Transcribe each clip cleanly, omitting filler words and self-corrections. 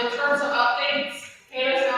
In terms of updates, Hannah's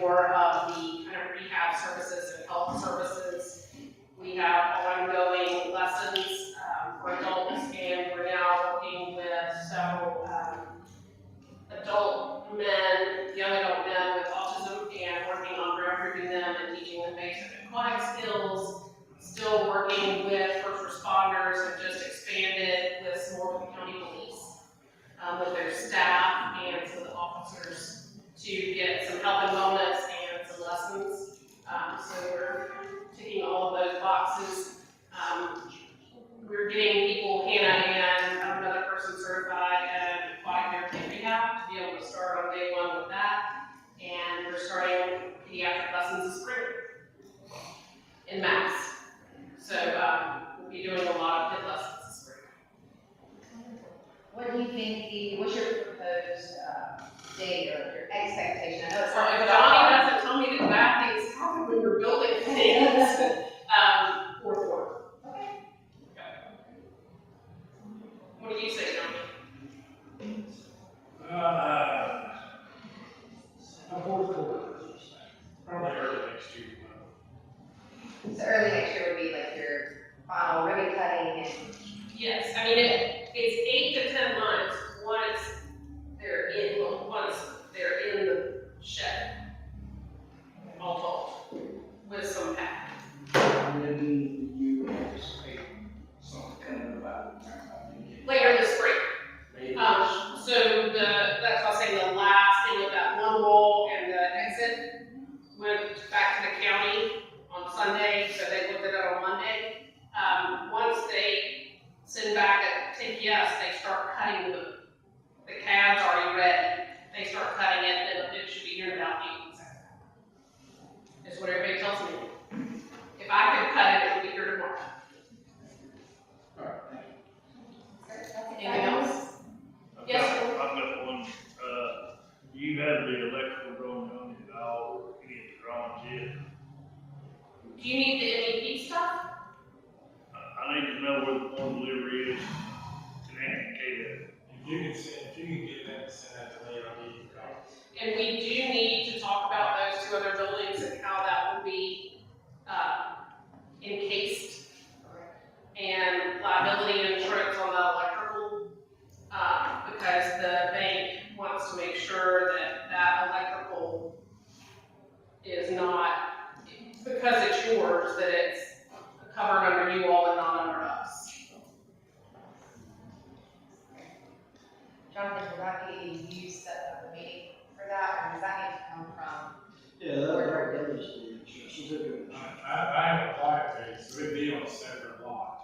more of the kind of rehab services and health services. We have ongoing lessons for adults, and we're now working with several adult men, young adult men with autism, and working on recruiting them and teaching them basic aquatic skills. Still working with first responders, and just expanded with some more with the county police, with their staff and some of the officers to get some health and wellness and some lessons. So we're ticking all of those boxes. We're getting people, Hannah and another person, certified at aquatic therapy rehab to be able to start on day one with that. And we're starting pediatric lessons this spring in Mass. So we'll be doing a lot of kid lessons this spring. What do you think what's your proposed date or your expectation? I know it's Well, if Johnny doesn't tell me that bad things happen when you're building things, fourth quarter. Okay. What do you say, Johnny? Fourth quarter. Probably early next year. So early next year would be like your final ribbon cutting and. Yes, I mean it's 8 to 10 months once they're in the shed, all told, with some pack. When do you anticipate something coming about? Later this spring. So that's why I say the last thing of that one wall and the exit went back to the county on Sunday, so they looked at it on Monday. Once they send back a TPS, they start cutting the cab's already ready. They start cutting it, and it should be here in about 8 weeks. Is what everybody tells me. If I could cut it, it would be here tomorrow. All right, thank you. Anything else? Yes, sir. I've got one. You have the electrical drawing on it all, or any of the drawings yet? Do you need the MEP stuff? I need to know where the phone delivery is and indicate it. If you can get that and send that to me, I'll give you copies. And we do need to talk about those 2 other buildings and how that will be encased, and liability and insurance on the electrical, because the bank wants to make sure that that electrical is not, because it's yours, that it's covered under you all and not under us. Jonathan, will that be you set up a meeting for that, or does that need to come from? Yeah, that is the certificate. I have a quiet base, so it'd be on a separate lot.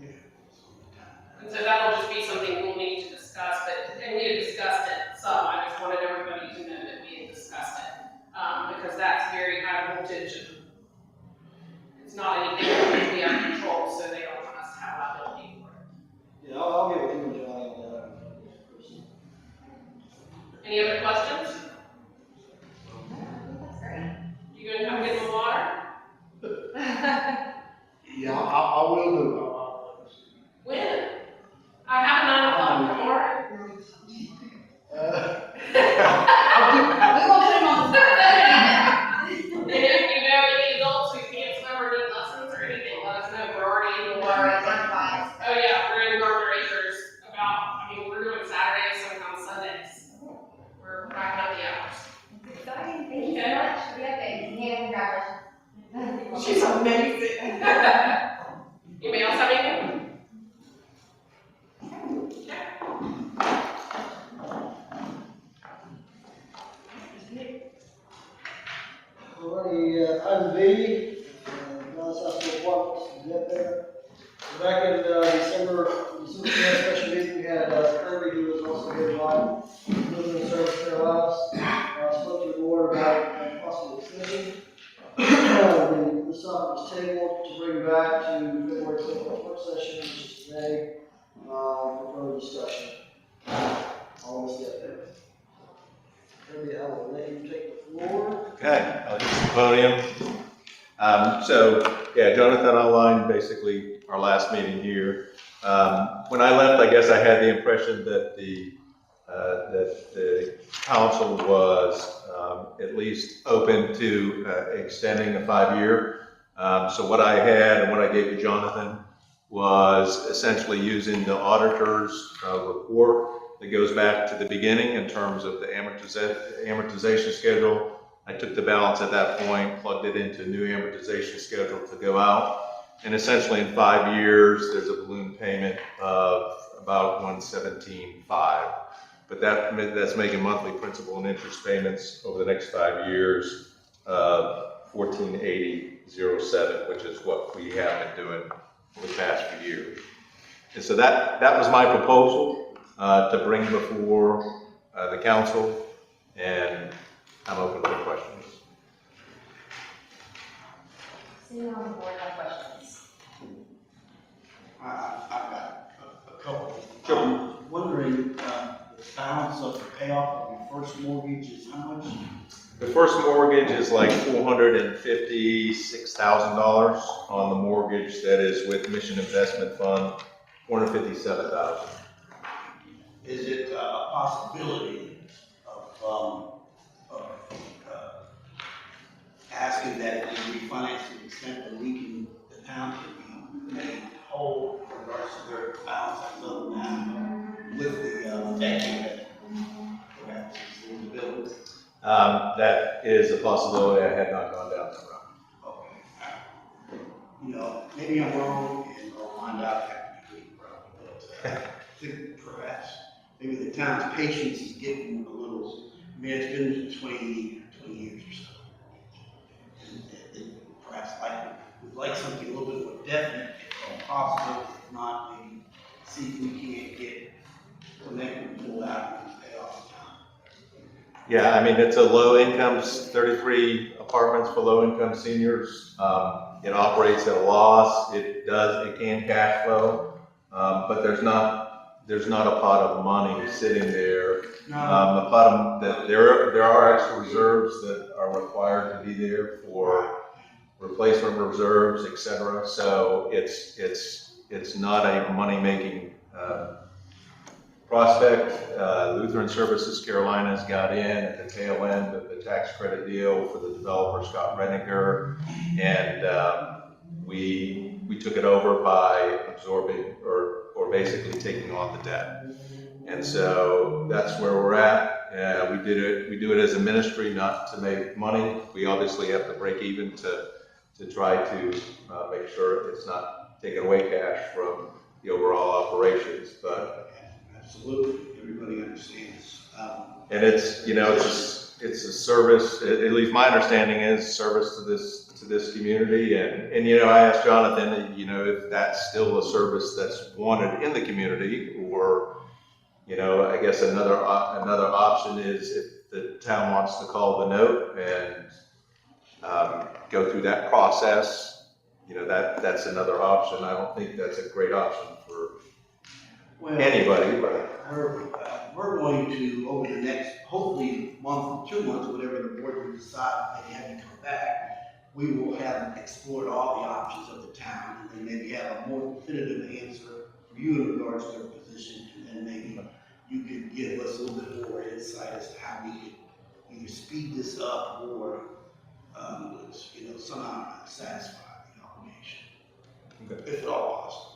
And so that'll just be something we'll need to discuss, and we had discussed it some. I just wanted everybody to know that we had discussed it, because that's very high voltage, and it's not anything that we have control, so they don't want us to have liability for it. Yeah, I'll get with you and Johnny on that. Any other questions? That's great. You gonna come get some water? Yeah, I will do. When? I have a 9 o'clock tomorrow. We will put him on the And if you know any adults who can't swim or need lessons or anything, let us know. We're already in the water. Oh yeah, we're in Gardner Acres. We're doing Saturdays, sometimes Sundays. We're racking up the hours. Exciting, thank you so much for the update. Yeah, congratulations. She's amazing. Anybody else have anything? Alrighty, item B, Dallas Hospital Apartments, is up there. So back in December special meeting, we had Kirby, who was also here tonight, living in South Carolina. Spoke to the board about possible extension. This topic was tabled to bring back to February 24th work session, which is today, for further discussion. Almost get there. Kirby, I will let you take the floor. Okay, I'll use the podium. Jonathan outlined basically our last meeting here. When I left, I guess I had the impression that the that the council was at least open to extending a 5-year. So what I had and what I gave to Jonathan was essentially using the auditor's report that goes back to the beginning in terms of the amortization schedule. I took the balance at that point, plugged it into a new amortization schedule to go out. And essentially in 5 years, there's a balloon payment of about $117,500. But that's making monthly principal and interest payments over the next 5 years of $1,480.07, which is what we have been doing for the past few years. And so that was my proposal to bring before the council, and I'm open for questions. Anyone on the board have questions? I've got a couple. Sure. Wondering, the balance of the payoff of your first mortgage is how much? The first mortgage is like $456,000 on the mortgage that is with Mission Investment Fund, $457,000. Is it a possibility of asking that it be refinanced to the extent that we can, the town can be made whole in regards to their balance as of now with the banking that perhaps is in the bill? That is a possibility. I had not gone down that route. Okay. You know, maybe I'm wrong and I'll find out after the meeting, but I think perhaps maybe the town's patience is getting a little, I mean, it's been 20 years or so. And perhaps we'd like something a little bit more definite if possible, if not, maybe see if we can't get some equity pulled out and pay off the town. Yeah, I mean, it's a low income, 33 apartments for low income seniors. It operates at a loss. It can cash flow, but there's not a pot of money sitting there. A pot of, that there are extra reserves that are required to be there for replacement reserves, et cetera. So it's not a money making prospect. Lutheran Services Carolinas got in at the tail end of the tax credit deal for the developer Scott Reniger, and we took it over by absorbing or basically taking on the debt. And so that's where we're at. We do it as a ministry, not to make money. We obviously have to break even to try to make sure it's not taking away cash from the overall operations, but. Absolutely, everybody understands. And it's, you know, it's a service, at least my understanding is service to this community. And, you know, I asked Jonathan, you know, if that's still a service that's wanted in the community, or, you know, I guess another option is if the town wants to call the note and go through that process, you know, that's another option. I don't think that's a great option for anybody, but. We're going to, over the next, hopefully, month, 2 months, whatever the board will decide, they have to come back, we will have explored all the options of the town, and then maybe have a more definitive answer for you in regards to their position, and then maybe you could give us a little bit more insight as to how we could either speed this up or, you know, somehow satisfy the obligation, if at all possible.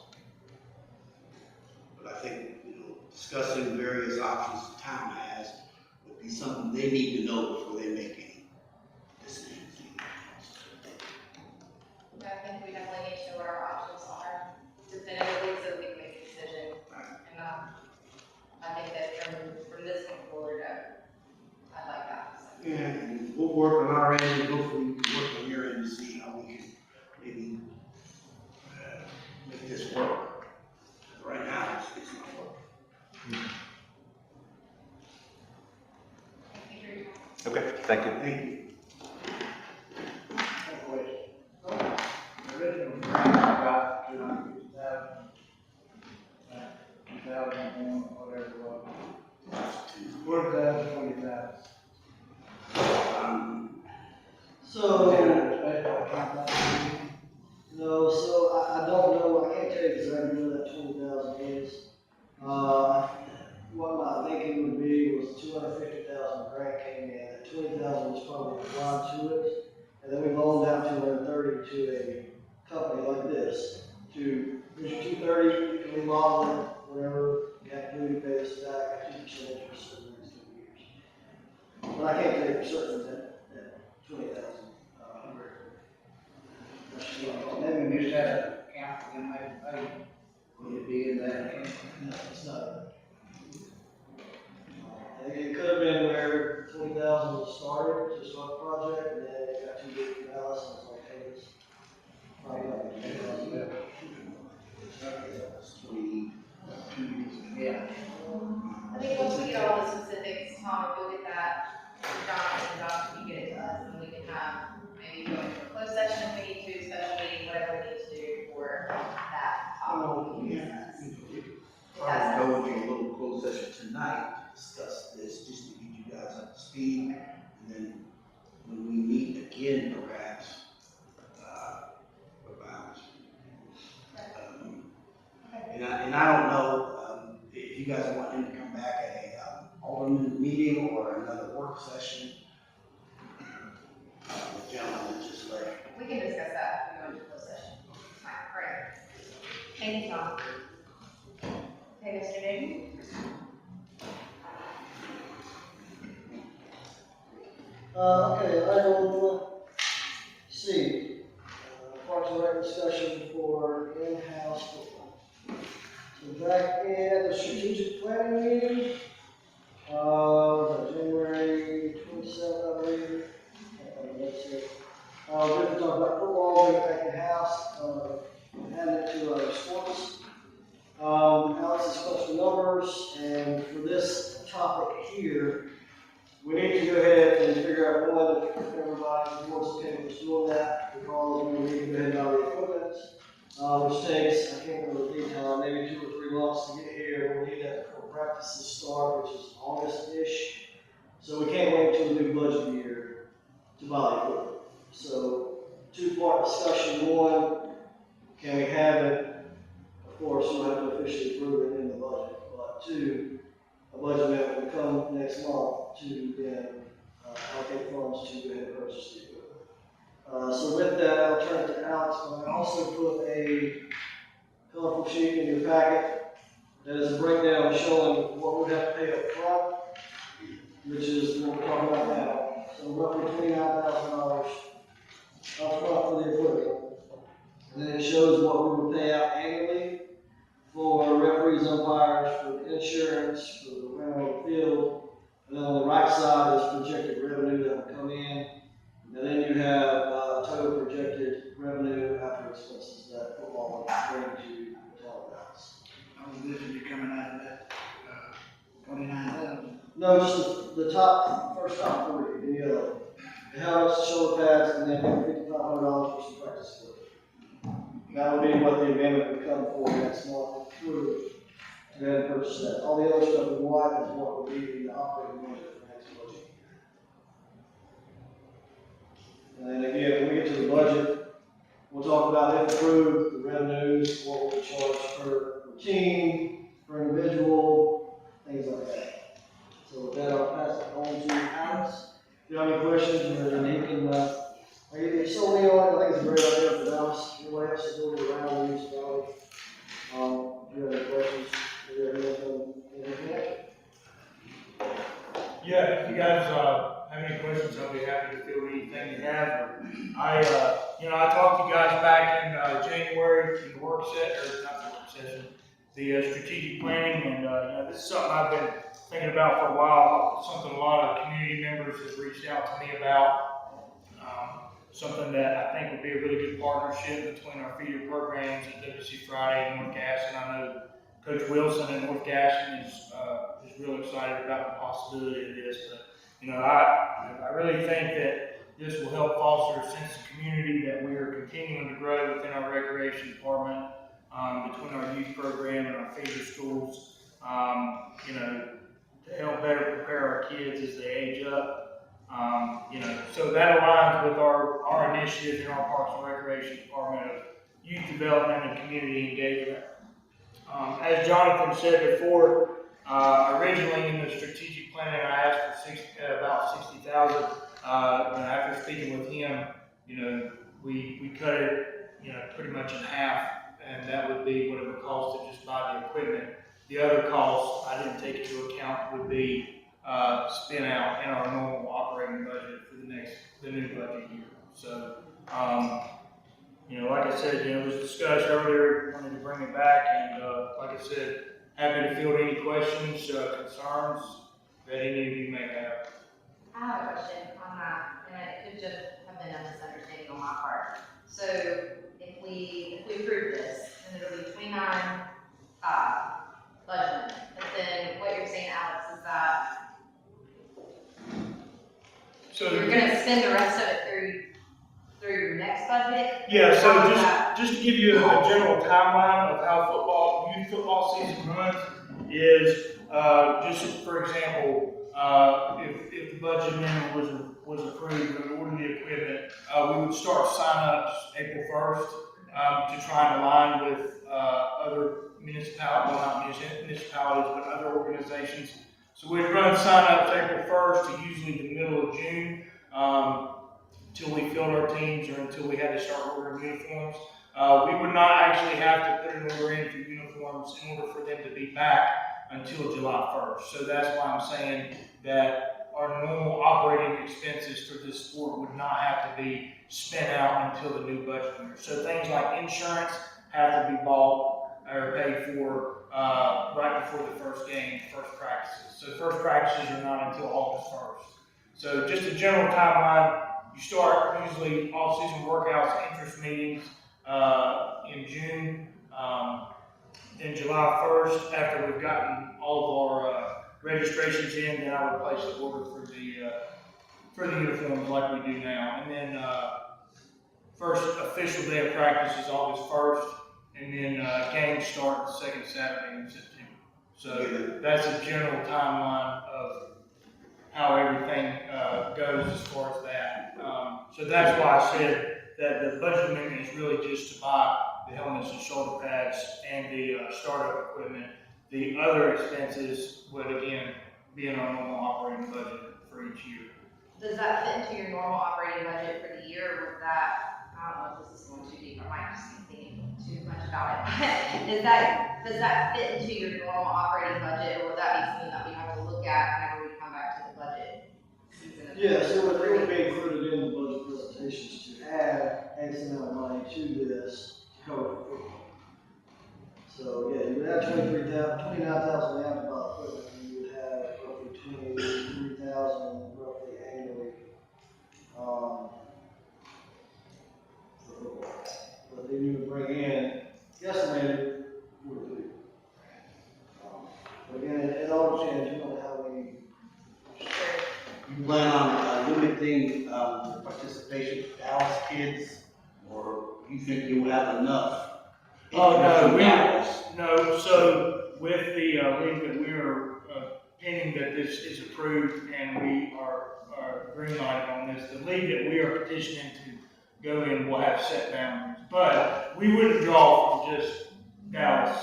But I think, you know, discussing various options the town has would be something they need to know before they make any decisions. I think we definitely need to know what our options are definitively so we can make a decision. And I think that from this point forward, I like that. So. Yeah, and we'll work on our end, and hopefully we can work on your end to see how we can maybe make this work. Right now, it's not working. Okay, thank you. Thank you. The original grant about 250,000, 2001, whatever it was. Where's that 20,000? So, no, so I don't know, I can't tell you exactly where that 20,000 is. What my thinking would be applied to it. And then we loaned down 230 to a company like this to, here's your 230, you can remodel it, whatever, you have to do, you pay us back at 2% interest for the next 2 years. But I can't tell you for certain that 20,000. Maybe we just had a count for them, maybe, would it be in that? No, it's not. It could have been where 20,000 was started to start the project, and then it got too big for Dallas, and it's like, hey, it's probably not 20,000. Yeah. I think once we get all the specifics, Tom, if you'll get that to John, and John, if you get it to us, then we can have, maybe go into a closed session if we need to, special meeting, whatever we need to do for that topic. we can discuss. If that's I'll go into a little closed session tonight to discuss this, just to get you guys up to speed. And then when we meet again, perhaps, about, and I don't know, if you guys want him to come back at a, Alderman meeting or another work session. The gentleman that just left. We can discuss that if we go into closed session. Fine, all right. Thank you, Tom. Okay, Mr. Newton? Okay, item C, Parks and Rec discussion for in-house football. So back in the strategic planning meeting, January 27th, I believe. That's it. We're going to talk about football, bring it back in-house, add it to our sports. Alex discussed the numbers, and for this topic here, we need to go ahead and figure out one, if everybody wants to take us doing that, because we need to go ahead and buy the equipment, which takes, I can't remember the lead time, maybe 2 or 3 months to get here. We need that before practices start, which is August-ish. So we can't wait till the new budget year to buy the equipment. So, 2-part discussion. One, can we have it? Of course, you'll have to officially approve it in the budget. But 2, a budget amendment will come next month to then allocate funds to go ahead and purchase the equipment. So with that, I'll turn it to Alex, but I also put a colorful sheet in your packet that is a breakdown showing what we have to pay up front, which is what we're talking about now. So roughly $29,000 up front for the equipment. And then it shows what we would pay out annually for referees, umpires, for the insurance, for the rental of the field. And then on the right side is projected revenue that will come in. And then you have total projected revenue after expenses that football will bring to the town balance. I was listening to coming out of that, 29,000. No, just the first top 3 in yellow. The helmets, shoulder pads, and then $5,500 for some practice equipment. That would be what the amendment would come for next month through to go ahead and purchase that. All the other stuff in white is what would be in the operating budget for next budget. And then again, when we get to the budget, we'll talk about if approved, the revenues, what we charge per team, per individual, things like that. So with that, I'll pass it on to Alex. If you have any questions, or he can, you sold me on it, I think it's a great idea for Dallas. Anybody else is doing it around the municipality? If you have any questions, if you have anything, Yeah, if you guys, have any questions, I'll be happy to field anything you have. I talked to you guys back in, January in the work session, the strategic planning, and, this is something I've been thinking about for a while, something a lot of community members have reached out to me about. Something that I think would be a really good partnership between our feeder programs at WC Friday and North Gaston. I know Coach Wilson in North Gaston is real excited about the possibility of this. But, I really think that this will help foster a sense of community that we are continuing to grow within our recreation department, between our youth program and our feeder schools, to help better prepare our kids as they age up. So that aligns with our initiative in our Parks and Recreation Department of youth development and community engagement. As Jonathan said before, originally in the strategic planning, I asked for about $60,000. after speaking with him, we cut it, pretty much in half, and that would be what it would cost to just buy the equipment. The other costs I didn't take into account would be, spent out in our normal operating budget for the new budget year. So, like I said, it was discussed earlier, wanted to bring it back, and, like I said, happy to field any questions, concerns that any of you may have. I have a question on that, and it could just have been a misunderstanding on my part. So if we approve this, then it'll be 29, budget. But then what you're saying, Alex, is that So you're gonna spend the rest of it through your next budget? yeah, so How is that? just to give you a general timeline of how youth football season runs is, just for example, if the budget amendment was approved in order the equipment, we would start sign-ups April 1st, to try and align with, other municipalities, well, not municipalities, but other organizations. So we'd run sign-ups April 1st to usually the middle of June, until we filled our teams or until we had to start ordering uniforms. We would not actually have to put an order in for uniforms in order for them to be back until July 1st. So that's why I'm saying that our normal operating expenses for this sport would not have to be spent out until the new budget year. So things like insurance have to be bought or paid for right before the first game, first practices. So first practices are not until August 1st. So just a general timeline, you start usually off-season workouts, interest meetings in June. Then July 1st, after we've gotten all of our registrations in, then I would place the order for the uniforms like we do now. And then first official day of practice is August 1st, and then games start the second Saturday in September. So that's a general timeline of how everything goes as far as that. So that's why I said that the budget amendment is really just to buy the helmets and shoulder pads and the startup equipment. The other expenses would again be in our normal operating budget for each year. Does that fit into your normal operating budget for the year, or would that, I don't know if this is going too deep, I might just be thinking too much about it. Does that fit into your normal operating budget, or would that be something that we have to look at whenever we come back to the budget season? Yes, it would be included in the budget presentations to add X amount of money to this to cover football. So, yeah, you would have 29,000 now to buy equipment, and you would have roughly 23,000 roughly annually, for football. But then you would bring in, estimated, 43. But again, it all depends on how we. You plan on limiting the participation of Dallas kids, or you think you will have enough? Oh, no, Dallas? no, so with the league that we are pending that this is approved and we are green lighted on this, the league that we are petitioning to go in will have set boundaries. But we wouldn't draw from just Dallas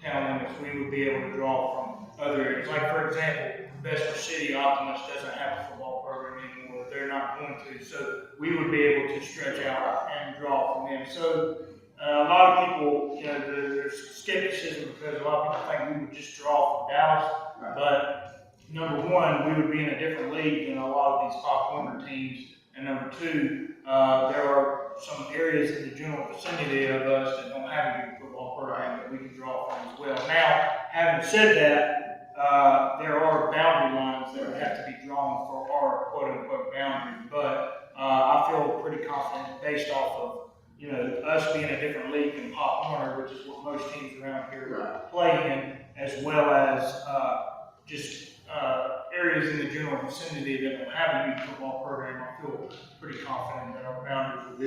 town limits. We would be able to draw from other areas. Like, for example, Bessemer City Optimist doesn't have a football program anymore. They're not going to. So we would be able to stretch out and draw from them. So a lot of people, there's skepticism because a lot of people think we would just draw from Dallas. Right. But number one, we would be in a different league than a lot of these Pop Warner teams. And number two, there are some areas in the general vicinity of us that don't have a good football program that we can draw from as well. Now, having said that, there are boundary lines that would have to be drawn for our quote-unquote boundary. But I feel pretty confident based off of us being a different league than Pop Warner, which is what most teams around here play in, as well as just areas in the general vicinity that don't have a youth football program. I feel pretty confident that our boundaries will be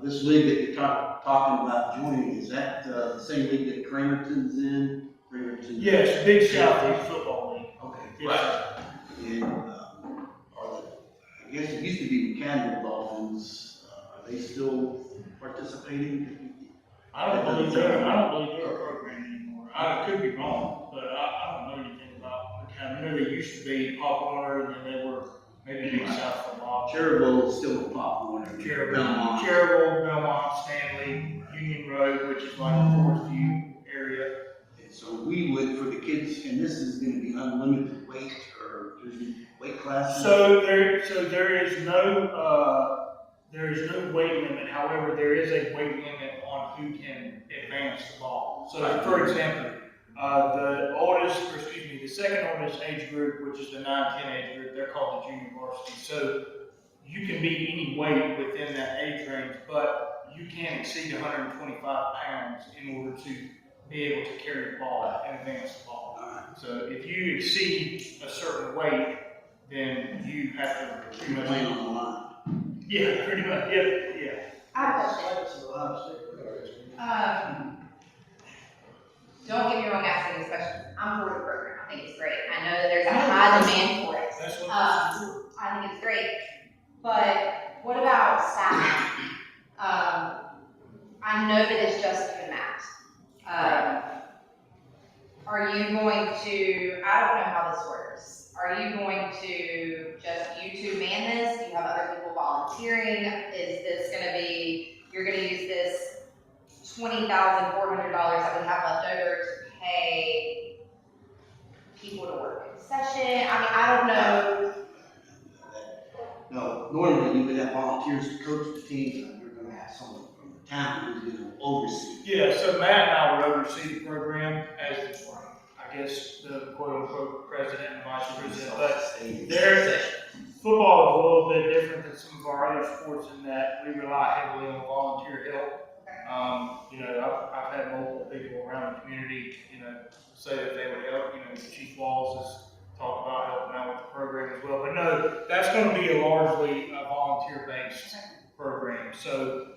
This league that you're talking about joining, is that the same league that Cramerton's in? Yes, Big South Youth Football League. Okay. Yes. And I guess it used to be Mechanical Dolphins. Are they still participating? I don't believe they're a program anymore. I could be wrong, but I don't know anything about the kind. I know they used to be Pop Warner, and then they were maybe be south of Bob. Cherville, still popcorn. Cherville, Belmont, Stanley, Union Road, which is like the Forest View area. And so we would, for the kids, and this is gonna be unlimited weight, or there's weight classes? So there is no weight limit. However, there is a weight limit on who can advance the ball. So, for example, the second oldest age group, which is the 9-10 age group, they're called the junior varsity. So you can be any weight within that age range, but you can't exceed 125 pounds in order to be able to carry the ball and advance the ball. So if you exceed a certain weight, then you have to pretty much. Playing on the line. Yeah, pretty much. Yeah. I have a question. Don't get me wrong asking this question. I'm for the program. I think it's great. I know that there's a high demand for it. That's what I think it's great. But what about staffing? I know that it's just for Matt. Are you going to, I don't know how this works. Are you going to just you two man this? Do you have other people volunteering? Is this gonna be, you're gonna use this $20,400 that we have left over to pay people to work in session? I mean, I don't know. No, normally you would have volunteers to coach the team, and you're gonna have someone from the town who's gonna oversee. Yeah, so Matt and I would oversee the program as, I guess, the quote-unquote president and vice president, but football is a little bit different than some of our other sports in that we rely heavily on volunteer help. I've had multiple people around the community, say that they would help. Chief Walls has talked about helping out with the program as well. But no, that's going to be a largely volunteer-based program. So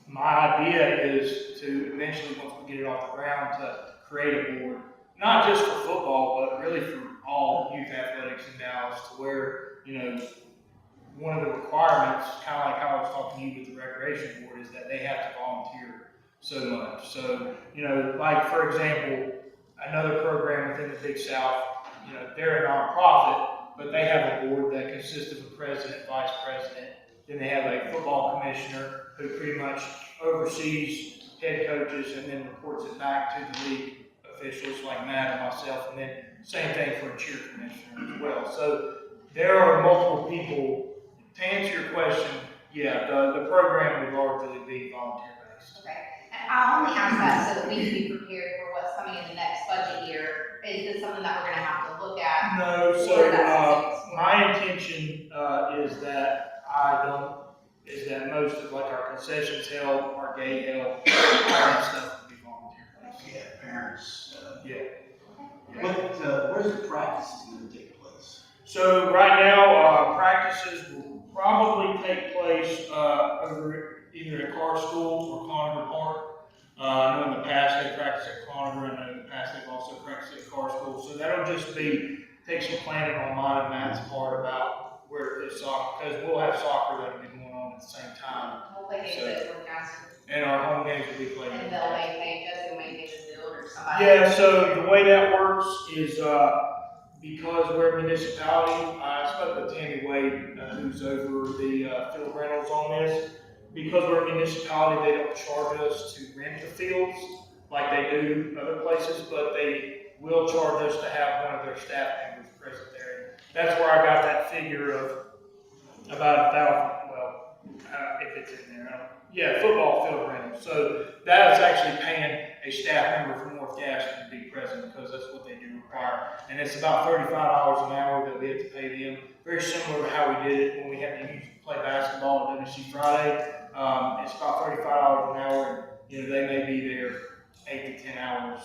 my idea is to eventually, once we get it off the ground, to create a board, not just for football, but really for all youth athletics in Dallas, to where, one of the requirements, kind of like how I was talking to you with the recreation board, is that they have to volunteer so much. So, like for example, another program within the Big South, they're a nonprofit, but they have a board that consists of a president, vice president. Then they have a football commissioner who pretty much oversees head coaches and then reports it back to the league officials like Matt and myself, and then same thing for a cheer commissioner as well. So there are multiple people. To answer your question, yeah, the program would largely be volunteer-based. Okay, and I only ask that so that we can be prepared for what's coming in the next budget year. Is this something that we're gonna have to look at? No, so my intention is that most of like our concessions help, our gate help, all that stuff would be volunteer-based. Yeah, parents. Yeah. Where's the practices gonna take place? So right now, practices will probably take place over either at Carr School or Conover Park. I know in the past they practiced at Conover, and I know in the past they've also practiced at Carr School. So that'll just take some planning on mine and Matt's part about where to put soccer, because we'll have soccer that'll be going on at the same time. We'll play games that we're casting. And our home games will be played. And they'll maintain, Jesse will maintain the field or somebody. Yeah, so the way that works is because we're a municipality, I spoke with Tammy Wade, who's over the field rentals on this. Because we're a municipality, they don't charge us to rent the fields like they do other places, but they will charge us to have one of their staff members present there. That's where I got that figure of about 1,000, well, if it's in there. Yeah, football field rental. So that's actually paying a staff member from North Gaston to be present, because that's what they do require. And it's about $35 an hour that we have to pay them. Very similar to how we did it when we had to play basketball at WC Friday. It's about $35 an hour, and they may be there 8 to 10 hours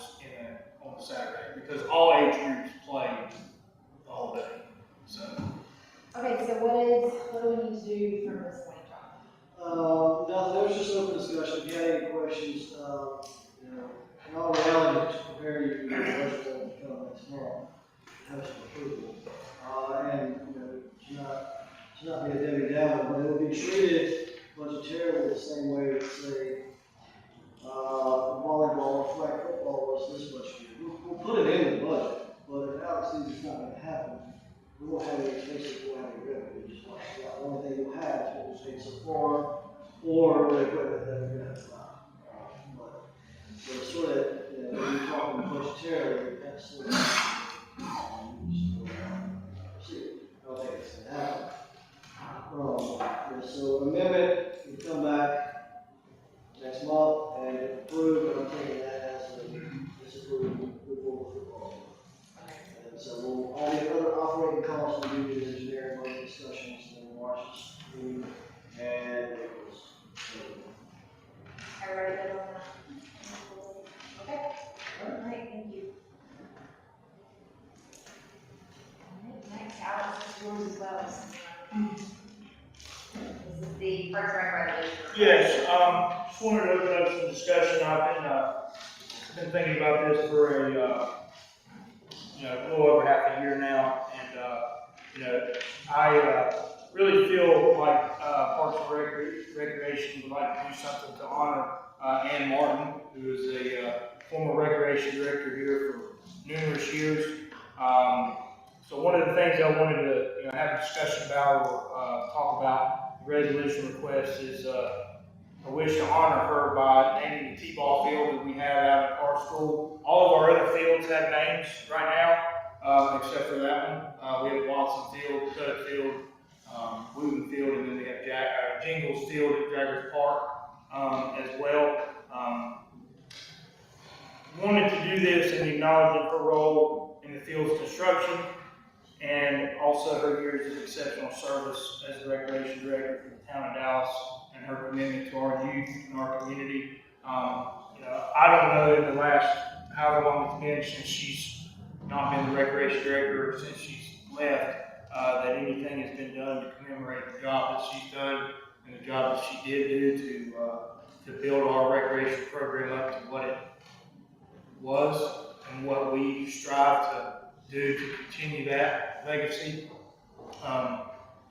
on a Saturday, because all age groups play the whole day. So. Okay, so what do we need to do from this point, John? No, there was just open discussion. If you had any questions, in all reality, to prepare you for the budget that will come next month, have some approval. To not be a Debbie Downer, but it will be treated budgetarily the same way that, say, volleyball or flag football was this much year. We'll put it in the budget, but if Alex sees it's not going to happen, we won't have any expenses, we'll have any ribbon, we just want to, the only thing you'll have is what we'll say support or the equipment that we're gonna buy. But it's sort of, you know, when you're talking budgetarily, that's sort of, see, I don't think it's gonna happen. Yeah, so amendment, we come back next month and approve, and I'm taking that as a disapprove, move forward with football. And so we'll, all the other operating costs will be the engineering budget discussions in March's meeting and April's. Everybody good on that? Okay, all right, thank you. All right, next, Alex, is yours as well. This is the Parks and Rec resolution. Yes, just wanted to open up some discussion. I've been thinking about this for a, a little over half a year now, and, I really feel like Parks and Recreation would like to do something to honor Ann Martin, who is a former recreation director here for numerous years. So one of the things I wanted to have a discussion about or talk about, the resolution request, is a wish to honor her by naming the T-ball field that we have out at our school. All of our other fields have names right now, except for that one. We have Watson Field, Cuddick Field, Wooten Field, and then we have Jingles Field at Jaggers Park as well. Wanted to do this in acknowledging her role in the field's construction and also her years of exceptional service as the recreation director for the town of Dallas and her commitment to our youth and our community. I don't know in the last however long it's been since she's not been the recreation director or since she's left, that anything has been done to commemorate the job that she's done and the job that she did do to build our recreation program up to what it was and what we strive to do to continue that legacy.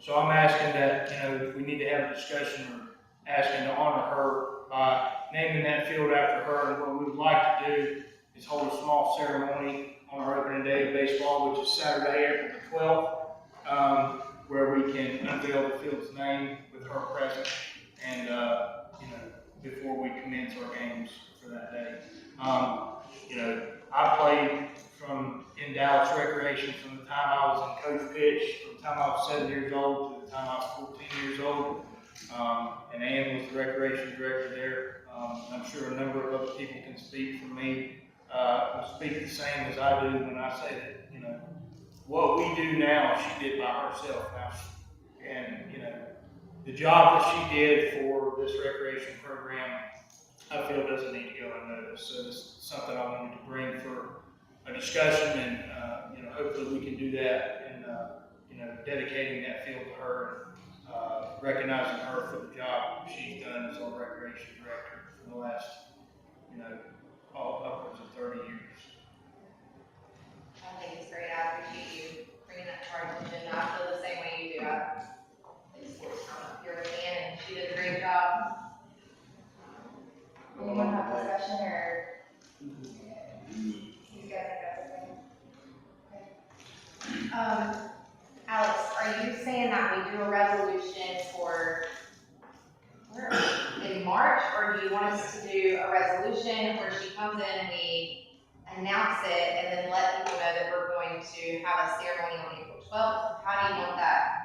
So I'm asking that, we need to have a discussion or asking to honor her by naming that field after her. And what we would like to do is hold a small ceremony on our opening day of baseball, which is Saturday, April the 12th, where we can unveil the field's name with her present and, before we commence our games for that day. I played in Dallas Recreation from the time I was in coach pitch, from the time I was 7 years old to the time I was 14 years old. And Ann was the recreation director there. I'm sure a number of other people can speak for me, will speak the same as I do when I say that, what we do now, she did by herself. And, the job that she did for this recreation program, I feel doesn't need to go unnoticed. So this is something I wanted to bring for a discussion, and hopefully we can do that, and dedicating that field to her, and recognizing her for the job she's done as our recreation director for the last, upwards of 30 years. I think it's great. I appreciate you bringing that to our attention. I feel the same way you do. I think sports from you're a fan, and she did a great job. Anyone have a discussion or? You guys think that's okay? Alex, are you saying that we do a resolution for in March, or do you want us to do a resolution where she comes in and we announce it and then let people know that we're going to have a ceremony on April 12th? How do you want that?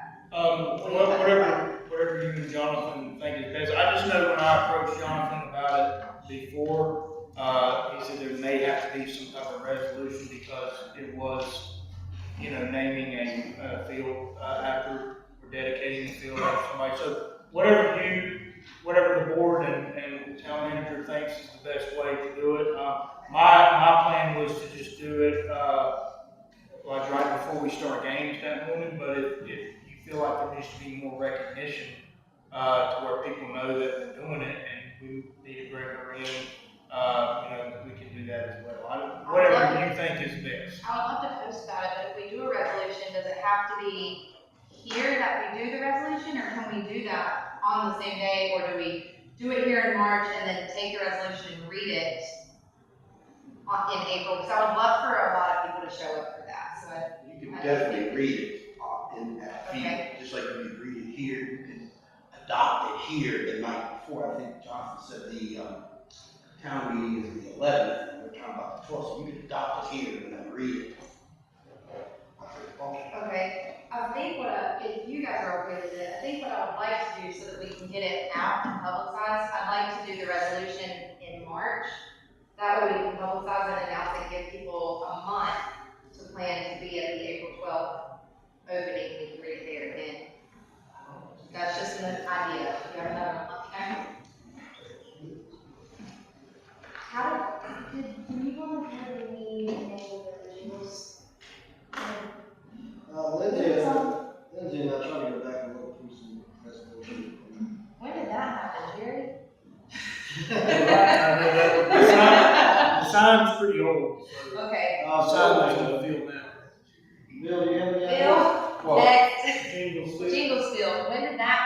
Whatever you and Jonathan think is best. I just know when I approached Jonathan about it before, he said there may have to be some type of resolution because it was, naming a field after, or dedicating a field after somebody. So whatever the board and town manager thinks is the best way to do it. My plan was to just do it like right before we start games that morning, but if you feel like there needs to be more recognition to where people know that we're doing it and we need to bring her in, we can do that as well. Whatever you think is best. I would love to post about it, but if we do a resolution, does it have to be here that we do the resolution, or can we do that on the same day, or do we do it here in March and then take the resolution and read it in April? Because I would love for a lot of people to show up for that. So You can definitely read it in that field. Okay. Just like when you read it here, you can adopt it here the night before. I think Jonathan said the town meeting is the 11th, and we're talking about the 12th, so you can adopt it here and then read it. Okay, I think if you guys are okay with it, I think what I would like to do so that we can get it out and publicized, I'd like to do the resolution in March. That way we can publicize it and announce it, give people a month to plan to be at the April 12th opening, we can read it there again. That's just an idea, if you have another one, okay? How did you want to have any name of the jingles? Lindsay and I tried to go back and look through some resolution. When did that happen, Jerry? The sign's pretty old, so. Okay, Sign's on the field now. Bill, do you have any? Bill, next, Jingle still. jingle still, when did that?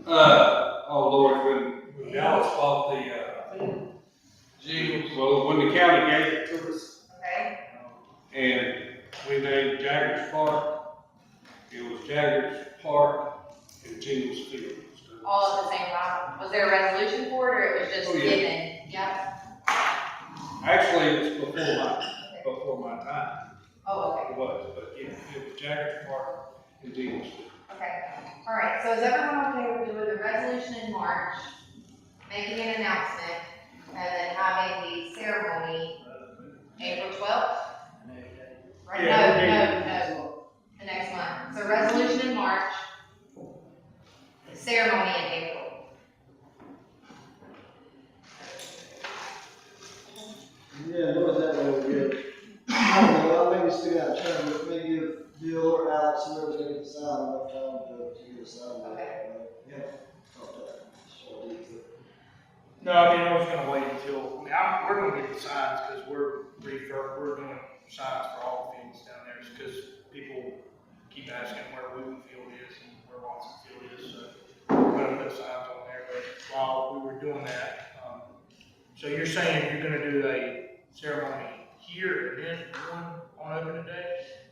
Oh Lord, when Dallas bought the, jingles, well, when the county gave it to us, Okay, and we named Jaggers Park, it was Jaggers Park and Jingles Field. all at the same time. Was there a resolution for it, or it was just Oh, yeah. given? Yep. Actually, it was before my time, Oh, okay, it was, but yeah, it was Jaggers Park and Jingles Field. okay. All right, so is everyone okay with doing the resolution in March, making an announcement, and then having the ceremony April 12th? Right, Yeah, no, the next month. So resolution in March, the ceremony in April. Yeah, what was that one we did? I don't know, I maybe stick out a term, but maybe give Bill or Alex, whoever's gonna get the sign, enough time to get the sign. Okay. Yeah. Stop that. Short detail. No, I mean, I was gonna wait until, we're gonna get the signs, cause we're doing signs for all the fields down there, just cause people keep asking where Wooten Field is and where Watson Field is, so we're gonna put signs on there, but while we were doing that, so you're saying you're gonna do a ceremony here and then one on opening day?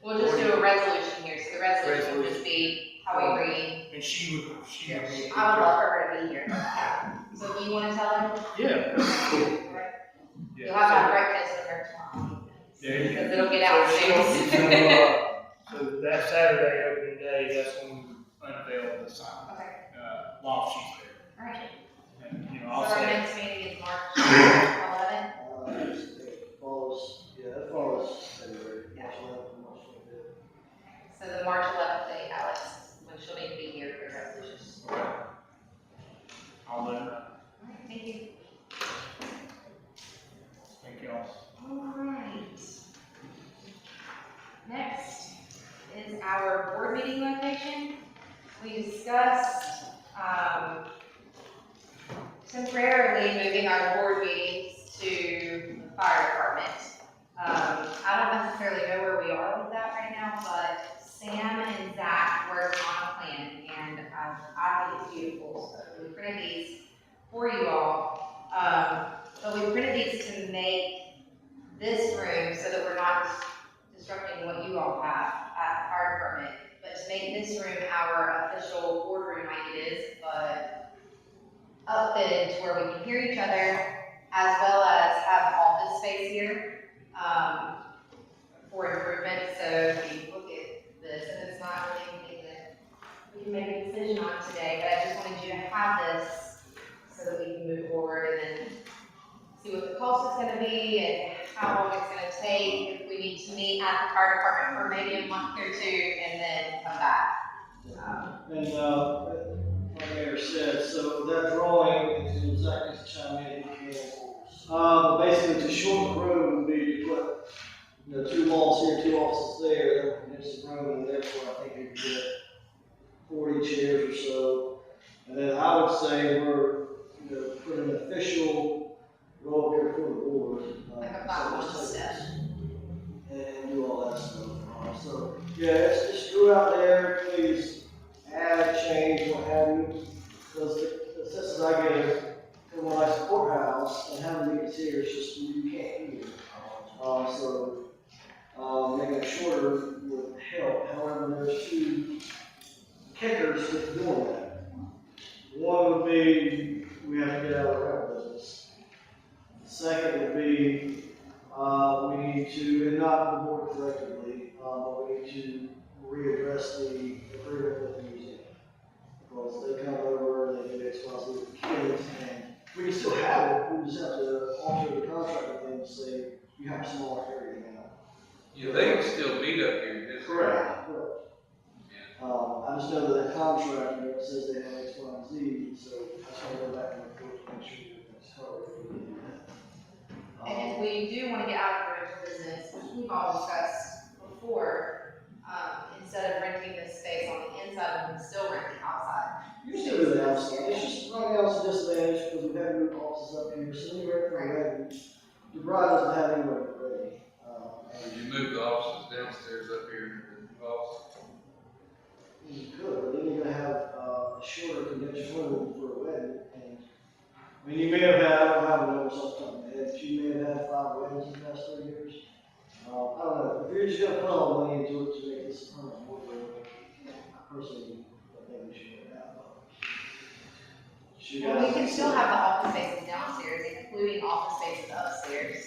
We'll just do a resolution here, so the resolution will just be how we read. And she would be. I would love for her to be here. So do you wanna tell her? Yeah. You'll have to have breakfast with her tomorrow. Yeah, you Because it'll get out soon. So that Saturday opening day, that's when we unveil the sign, Okay, while she's there. alright. And, So I'll our say, next meeting is March 11th. It follows, yeah, it follows February, March 11th, March 25th. So the March 11th day, Alex, when she'll need to be here for resolutions. I'll let her know. Alright, thank you. Thank y'all. Alright. Next is our board meeting location. We discussed, temporarily moving our board meetings to the fire department. I don't necessarily know where we are with that right now, but Sam and Zach worked on a plan, and I think it's beautiful. So we printed these for you all. But we printed these to make this room so that we're not disrupting what you all have at the fire department, but to make this room our official boardroom like it is, but upfitted to where we can hear each other, as well as have office space here, for improvement. So if you look at this, and it's not really anything that we can make a decision on today, but I just wanted you to have this so that we can move forward and then see what the cost is gonna be and how long it's gonna take, if we need to meet at the fire department for maybe a month or two and then come back. And, like Mayor said, so that drawing, is exactly to chime in, if you can. Basically, to shorten the room would be to put, 2 walls here, 2 offices there, that would condense the room, and therefore I think you could get 40 chairs or so. And then I would say we're, put an official go up here for the board. Like a platform step. And do all that stuff. So, yeah, it's just go out there, please add, change, what have you. Because the senses I get is, when I courthouse and having meetings here, it's just, you can't hear. making it shorter would help. However, there's two kickers with doing that. One would be, we have to get out of the rental business. Second would be, we need to, and not the board collectively, but we need to readdress the agreement with the museum. Because they come over, they do X, Y, Z with the kids, and we can still have it, we just have to alter the contract with them to say, you have a smaller area now. Yeah, they can still meet up here. It's Correct. I just know that contract, you know, it says they have X, Y, and Z, so I just want to go back and look to make sure that's covered. And if we do want to get out of the rental business, which we've all discussed before, instead of renting this space on the inside, we can still rent the outside. You still do the outside, it's just, right now it's a disadvantage because we've had to move offices up here, so when you rent for ready, the bride doesn't have anywhere to ready. You move the offices downstairs up here to the new office. You could, but then you're gonna have a shorter convention room for a wedding, and, I mean, you may have had, I don't have a number off the top of my head, but you may have had 5 weddings in the past 3 years. I don't know, if you're just gonna put all the money into it to make this a permanent board, I personally, I think we should get that, but. Well, we can still have the office spaces downstairs, including office spaces upstairs.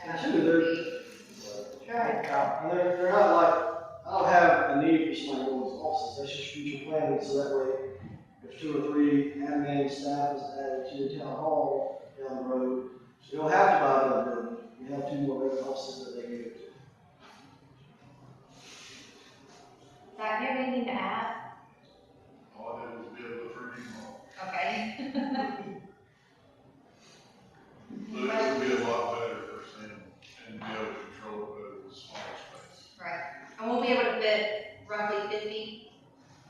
And I Sure, think they're- we, go ahead. And they're not like, I don't have a need for somebody going to offices, that's just future planning, so that way, if 2 or 3 admin staff is added to the town hall down the road, you don't have to buy another building, you have 2 more regular offices that they can go to. Zach, do you have anything to add? All I did was build a 3D model. Okay. But it would be a lot better for them and be able to control it better with smaller space. Right, and we'll be able to fit roughly 50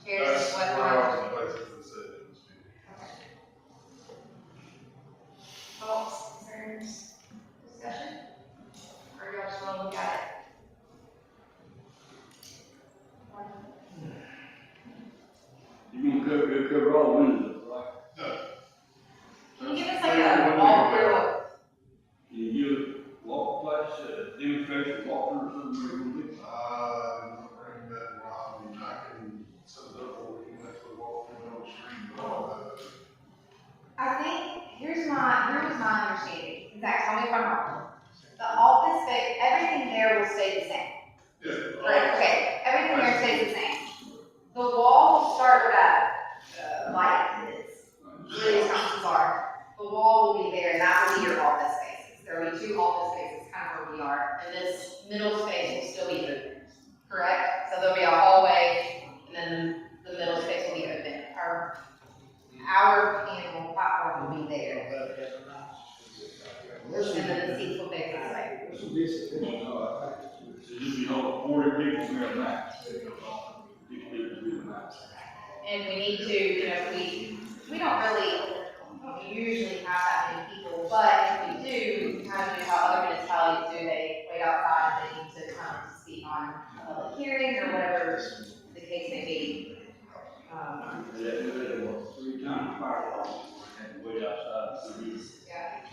chairs, That's what where I time? was basically said it was 50. Okay. Thoughts, concerns, discussion? Or y'all just wanna look at it? You're gonna cover all windows, right? Can you give us like a walkthrough of, You walk place, demonstration, walkthrough, or something where you're gonna be? Not bring that around, I mean, I can set it up where we can actually walk through on the street and all that. I think, here's my understanding, Zach, tell me if I'm wrong. The office space, everything there will stay the same. Yeah. Right, okay, everything there stays the same. The wall will start where that, light is, where these houses are. The wall will be there, and that will be your office spaces. There will be 2 office spaces, kind of where we are, and this middle space will still be open, correct? So there'll be a hallway, and then the middle space will be open. Our panel platform will be there, There's and then the some, seats will face this way. there's some decent pictures. So you'll be holding 40 people in there max. 50 people in there max. And we need to, you know, we don't usually have that many people, but if we do, kind of do how other municipalities do, they wait outside, they need to come to speak on public hearings or whatever the case may be. They had to do it 3 times fire alarm, had to wait outside for these. Yeah.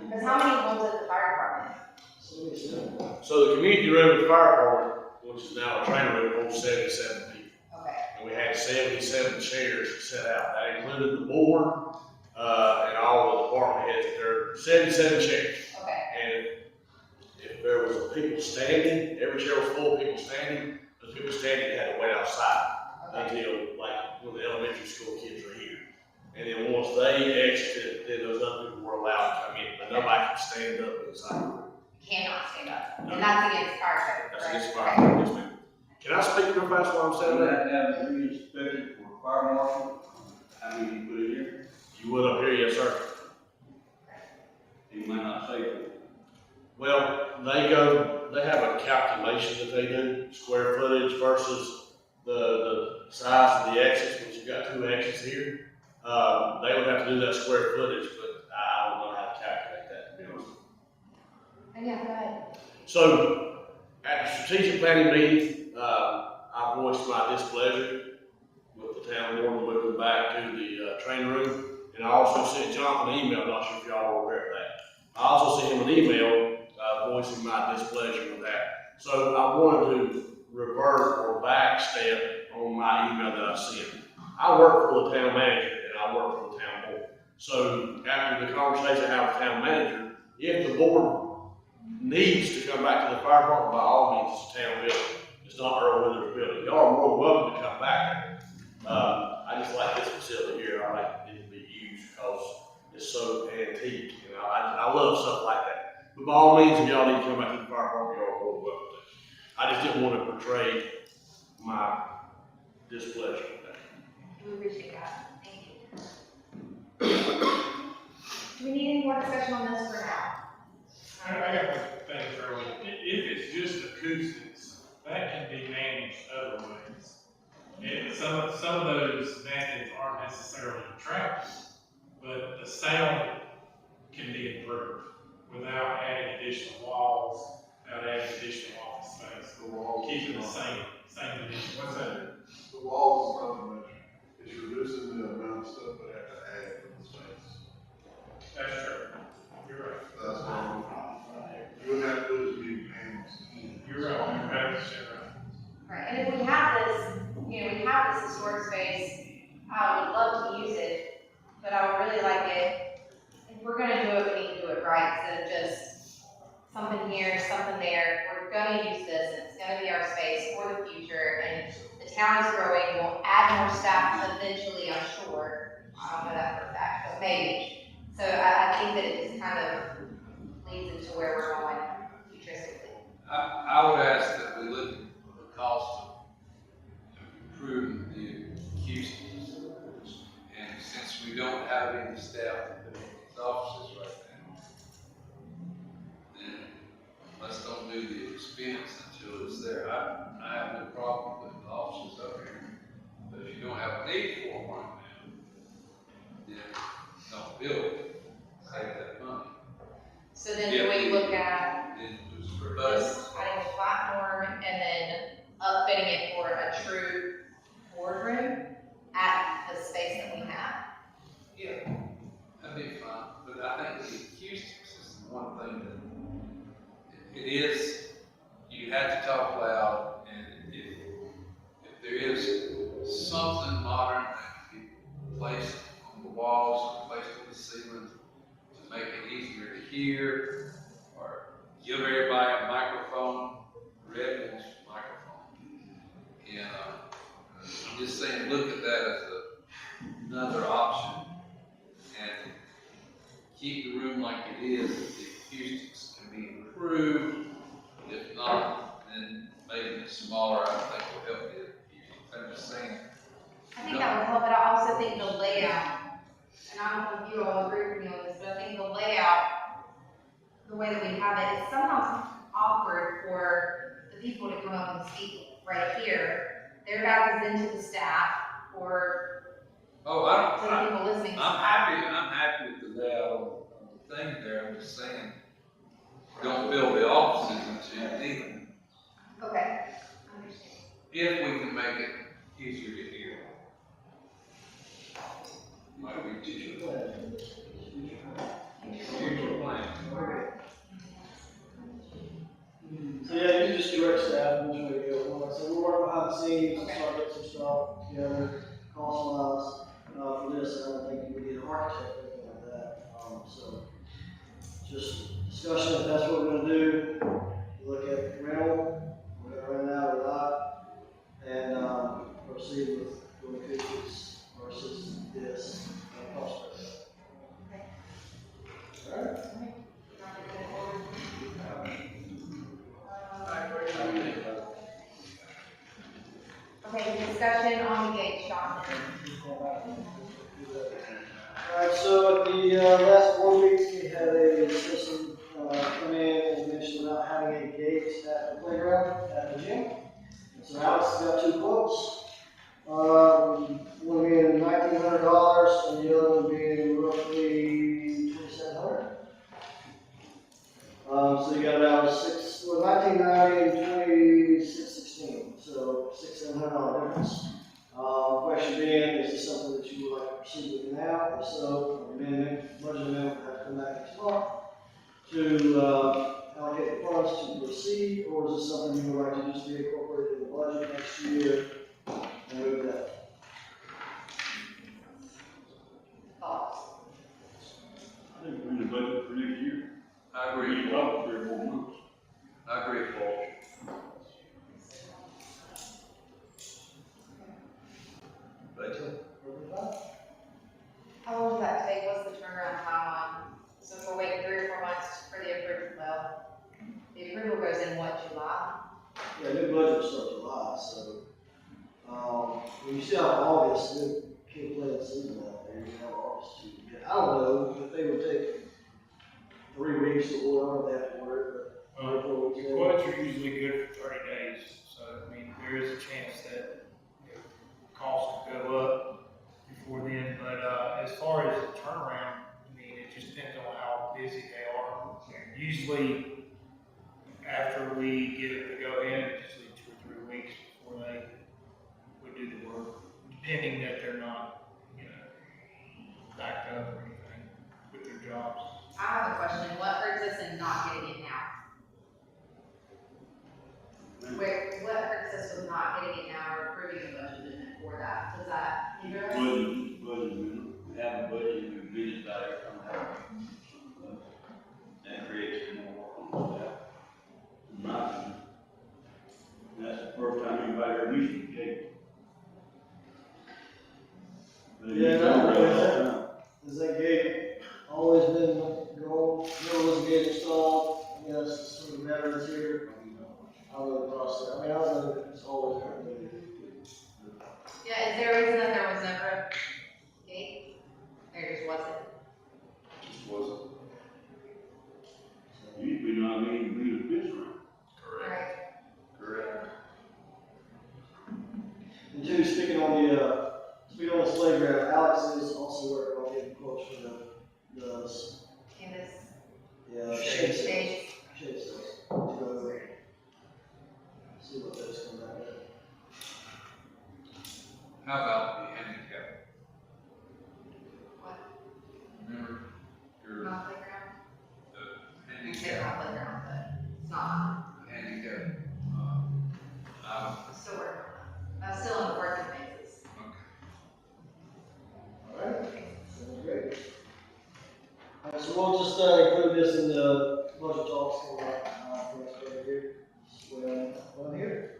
Because how many homes at the fire department? So the community room at the fire department, which is now a training room, holds 77 people. Okay, And we had 77 chairs set out. That included the board, and all the department heads. There are 77 chairs. okay, And if there was people standing, every chair was full of people standing, those people standing had to wait outside okay. until, like, when the elementary school kids are here. And then once they exited, then those other people were allowed to come in, but nobody could stand up inside. Cannot stand up. No. And that's against fire code, That's correct? against Okay. fire. Yes, ma'am. Can I speak real fast while I'm So saying that? that have re-inspected for fire marshal, how many you put in here? You would up here, yes, sir. You might not say it. Well, they have a calculation that they do, square footage versus the size of the exits, which you've got 2 exits here. They would have to do that square footage, but I don't know how to calculate that, to be honest. Yeah, go ahead. So, at the strategic planning meeting, I voiced my displeasure with the town board moving back to the training room. And I also sent Jonathan an email, not sure if y'all are aware of that. I also sent him an email voicing my displeasure with that. So I wanted to revert or back step on my email that I sent. I work for the town manager and I work for the town board. So after the conversation I have with the town manager, if the board needs to come back to the fire department, by all means, it's a town building. It's not Earl Withers' building. Y'all are more than welcome to come back there. I just like this facility here. I like it to be used because it's so antique, and I love stuff like that. But by all means, if y'all need to come back to the fire department, y'all are more than welcome to. I just didn't want to portray my displeasure with that. We appreciate that, thank you. Do we need any more discussion on this for now? I got one thing, Shirley. If it's just acoustics, that can be managed other ways. And some of those methods aren't necessarily attractive, but the sound can be improved without adding additional walls, without adding additional office space. The walls. Keeping the same dimension. What's that? The walls is not much. It's reducing the amount of stuff they have to add to the space. That's true. You're right. That's all. You wouldn't have to do as many panels. You're right. You're 100% right. Right, and if we have this, we have this historic space, I would love to use it, but I would really like it, if we're gonna do it, we need to do it right, instead of just something here, something there. We're gonna use this, and it's gonna be our space for the future, and the town is growing, we'll add more staff eventually, I'm sure. I don't know that for a fact, but maybe. So I think that it just kind of leads into where we're going futuristically. I would ask that we look at the cost of improving the acoustics. And since we don't have any staff in these offices right now, then let's don't do the expense until it's there. I have no problem with the offices up here, but if you don't have a need for them right now, then don't build it, save that money. So then do we look at Then just for budget. just adding a platform and then upfitting it for a true boardroom at the space that we have? Yeah, that'd be fine, but I think the acoustics is the one thing that it is, you have to talk loud, and if there is something modern that can be placed on the walls, or placed on the ceiling to make it easier to hear, or give everybody a microphone, red one's microphone. And I'm just saying, look at that as another option, and keep the room like it is. The acoustics can be improved. If not, then making it smaller, I think will help the acoustics. I'm just saying. I think that would help, but I also think the layout, and I don't know if you all agree with me on this, but I think the layout, the way that we have it, is sometimes awkward for the people to come up and speak right here. Their back is into the staff, or Oh, to the people listening. I'm happy with the layout on the thing there. I'm just saying, don't build the offices until you need them. Okay, understand. If we can make it easier to hear. Might be future plan. So yeah, you just direct staff, which way to go. Like I said, we're working behind the scenes, and start getting some stuff together, call some eyes. For this, I don't think you would need an architect or anything like that. So just discussion if that's what we're gonna do. Look at rental, we're gonna rent out or not, and proceed with doing acoustics versus this cost. All right. Okay, discussion on the gate, Jonathan. Alright, so at the last 4 weeks, we had a citizen come in and mention about having a gate at the playground at the gym. So Alex got 2 quotes. One being $1,900 and the other one being roughly $2,700. So you got about $1990 and $26.16, so $600-700 difference. Question being, is this something that you would like to proceed with now? If so, amendment, budget amendment, have to come back next month to allocate funds to proceed, or is this something you would like to just be incorporated in the budget next year and move that? Thoughts? I think we're in the budget for next year. I agree, We talked 3 or 4 months. I agree, Paul. Budget? How long does that take? What's the turnaround timeline? So if we're waiting 3 or 4 months for the approval, well, the approval goes in what, July? Yeah, new budget starts July, so, when you still have August, new kid playing season out there, you have August to get. I don't know if they would take 3 weeks to order, they have to order, but 3 or 4 weeks. The quotes are usually good for 30 days, so, I mean, there is a chance that, you know, costs could go up before then, but, as far as the turnaround, I mean, it just depends on how busy they are. Usually, after we get it to go in, it's usually 2 or 3 weeks before they would do the work, depending that they're not, you know, backed up or anything with their jobs. I have a question. What hurts us in not getting it now? What hurts us with not getting it now or approving a budget amendment for that? Does that hinder us? Budget amendment. We have a budget, we beat it by every time. That creates more work on that. In my opinion. That's the first time anybody ever used it, Jake. Yeah, has that gate always been gold? Never was a gate installed, I guess, some of the veterans here. I don't know the process, I mean, I don't know if it's always been. Yeah, is there a reason that there was never a gate? There just wasn't? Just wasn't. Usually not even be a business room. Right. Correct. And two, speaking on the slave grab, Alex is also working on getting quotes for the, Candace? yeah, Shades. shade sales. To, see what those come back with. How about the handicap? What? Remember your, Not playground? the You say handicap, not playground, but it's not. handicap, I'm still working on that. I'm still in the working phases. okay. Alright, sounds great. Alright, so we'll just, include this in the budget talks for, next day here, when I'm here.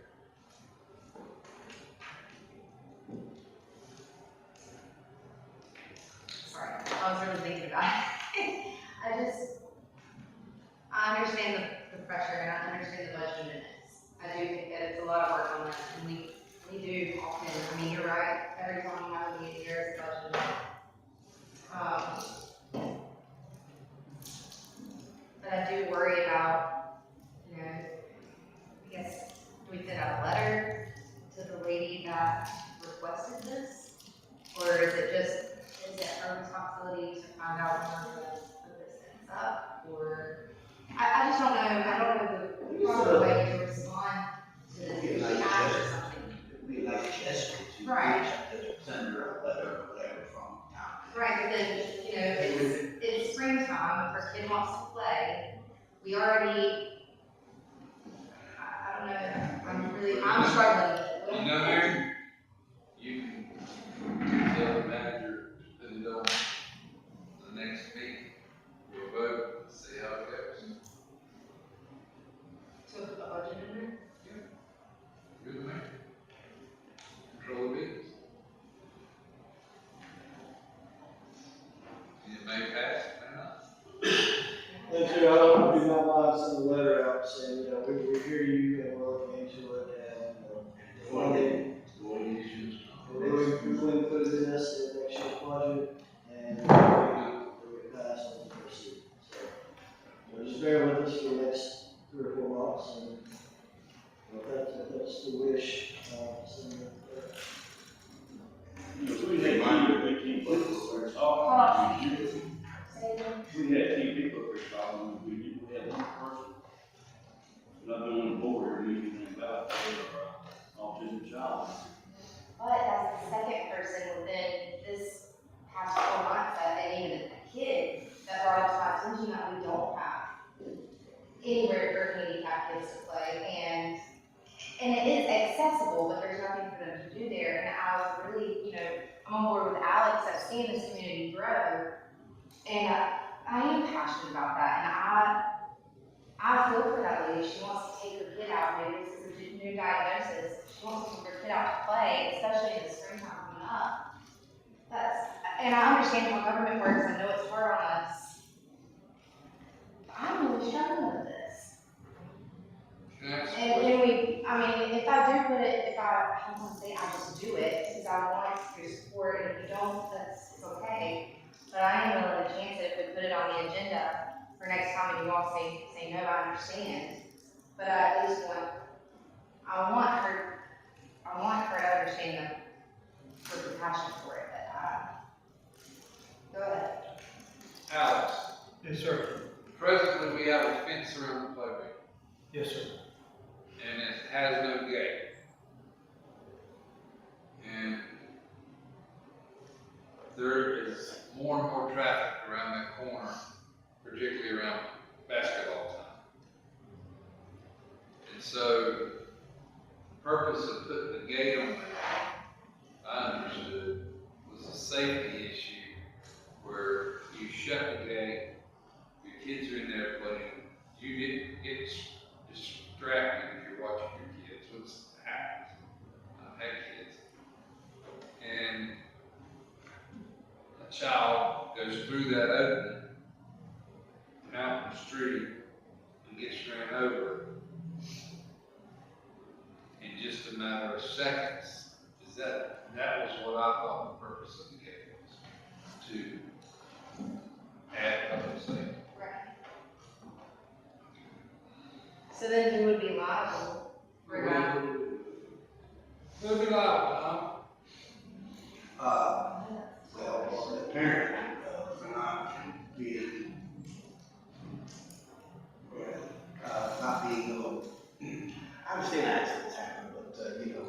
Sorry, I was really thinking about it. I understand the pressure and I understand the budget amendments. I do think that it's a lot of work on that and we do often, I mean, you're right, every time we have a meeting here, it's a budget amendment. But I do worry about, you know, I guess, do we send out a letter to the lady that requested this? Or is it her responsibility to find out when we're gonna put this things up? Or, I just don't know, I don't know the proper way to respond to this, if she asked or something. It'd be like a gesture to Right. reach out to send her a letter or whatever from town. Right, but then, you know, it's springtime, if her kid wants to play, we already, I don't know, I'm struggling. You know, Mary, you can tell the manager to put it on the next meeting, we'll vote, see how it goes. So a budget in there? You're the mayor. Control the meetings. It may pass, it may not. And two, I don't, do not mind sending a letter out saying, you know, we hear you and we're looking into it and, Well, the issues. we will include this in next year's budget and we will pass on the proceed. So, just bear with us for the next 3 or 4 months and if that's the wish, send it. We had minor, they can't put it where it's all. Say again? We had 10 people for a problem, we had one person. Not doing the board or anything about their autism child. But as the second person within this past 4 months, and even a kid that brought it to my attention that we don't have anywhere for them to do there, and I was really, you know, I'm on board with Alex, I've seen this community grow, and I am passionate about that, and I feel for that lady, she wants to take her kid out, maybe this is a new diagnosis, she wants to take her kid out to play, especially in the springtime coming up. And I understand how government works, I know it's hard on us. But I'm really struggling with this. And I mean, if I do put it, I don't want to say I just do it, because I want your support, and if you don't, it's okay. But I am willing to chance it if we put it on the agenda for next time, and you all say no, I understand. But I at least I want her to understand her passion for it, go ahead. Alex, Yes, sir. presently we have a fence around the playground, Yes, sir. and it has no gate. And there is more and more traffic around that corner, particularly around basketball time. And so, the purpose of putting the gate on there, I understood, was a safety issue where you shut the gate, your kids are in there playing, you didn't get distracted if you're watching your kids, which happens. I've had kids. And a child goes through that opening, out in the street, and gets ran over in just a matter of seconds. That was what I thought the purpose of the gate was, to add public safety. Right. So then who would be liable for that? Who'll be liable, Well, the parent, for not being, not being able, I understand accidents happen, but, you know,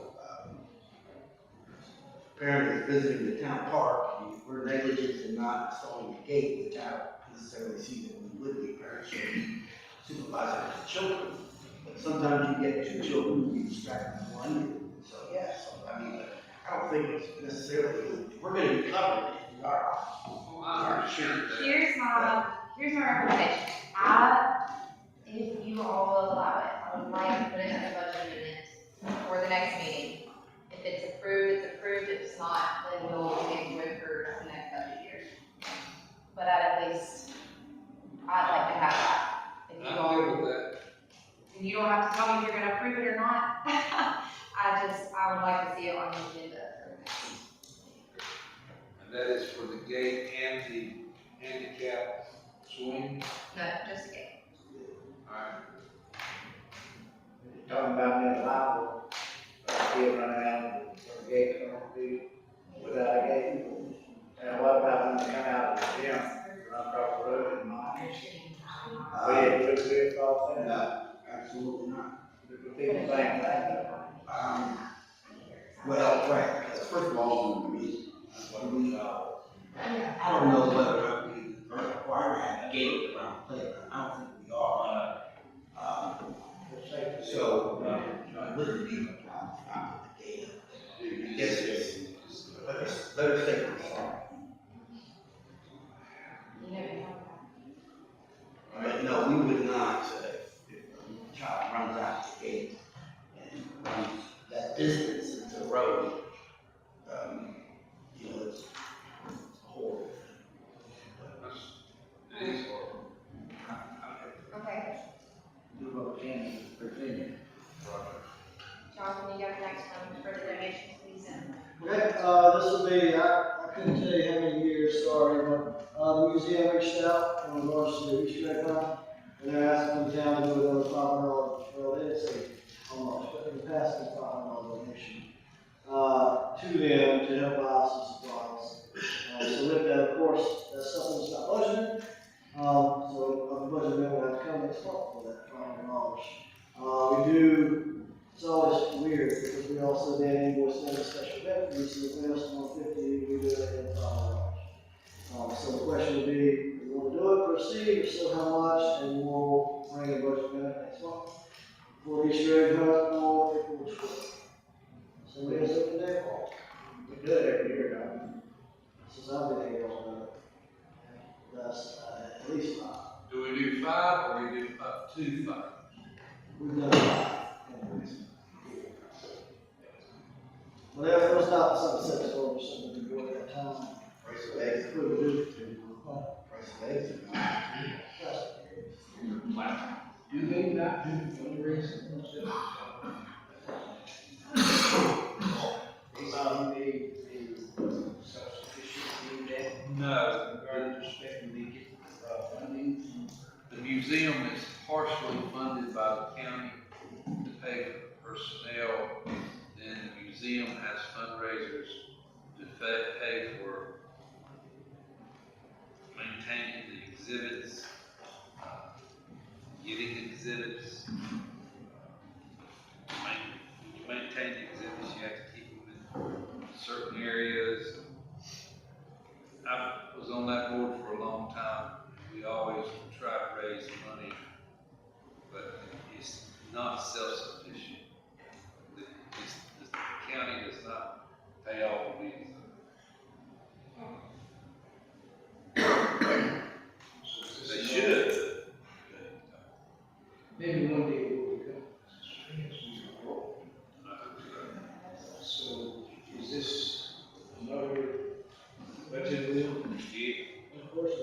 parent is visiting the town park, we're negligent in not installing the gate without necessarily seeing that we would be parents should be supervising the children. But sometimes you get two children who be distracted from one, so yeah, so I mean, I don't think it's necessarily, we're gonna be covered if we are. Well, I understand that. Here's my recommendation. If you all will allow it, I would like to put it in the budget amendment for the next meeting. If it's approved, it's approved. If it's not, then we'll take it for the next budget year. But at least, I'd like to have that. If you I'm all, good with that. and you don't have to tell me if you're gonna approve it or not. I would like to see it on the agenda for the next. And that is for the gate and the handicap swing. No, just a game. Alright. Talking about being liable, kid running out of the gate, going to be without a gate. And what about when they come out of the gym, run across the road and mine? We didn't do it all the time. No, absolutely not. The people think that. Well, right, because first of all, I don't know whether or not we are required to have a gate around the playground, I don't think we are. So, I wouldn't be a problem with the gate. Yes, yes, let us take it. You never know. But no, we would not, if a child runs out the gate and runs that distance into the road, you know, it's horrible. It is horrible. Okay. Do what we can to Virginia. Jonathan, you got the next one for the donations, please. Okay, this will be, I couldn't tell you how many years, sorry, but, the museum reached out in regards to the Easter egg hunt, and they're asking the town to do another $500, well, they didn't say how much, but in the past, it's $500 donation, to them to help buy some supplies. So with that, of course, that's something that's not budgeted, so the budget amendment will have to come next month for that $500. We do, it's always weird, because we also then invoice them a special event fee, so if they ask $150, we do it at $500. So the question would be, if you want to do it, proceed, if so, how much, and we'll bring a budget amendment next month for Easter egg hunt on April 12th. So we have 2 funds. We've done that. Whatever, it was not something set for or something to do at that time. Price of eggs, We would do. price of eggs. Do they not do fundraising and stuff? They self-sufficiency that No, regarding respecting the funding. the museum is partially funded by the county to pay for personnel. Then the museum has fundraisers to pay for maintaining the exhibits, getting exhibits. When you maintain the exhibits, you have to keep them in certain areas. I was on that board for a long time. We always try to raise money, but it's not self-sufficient. The county does not pay all the bills. They should. Maybe one day it will become. So is this another budget bill? Of course,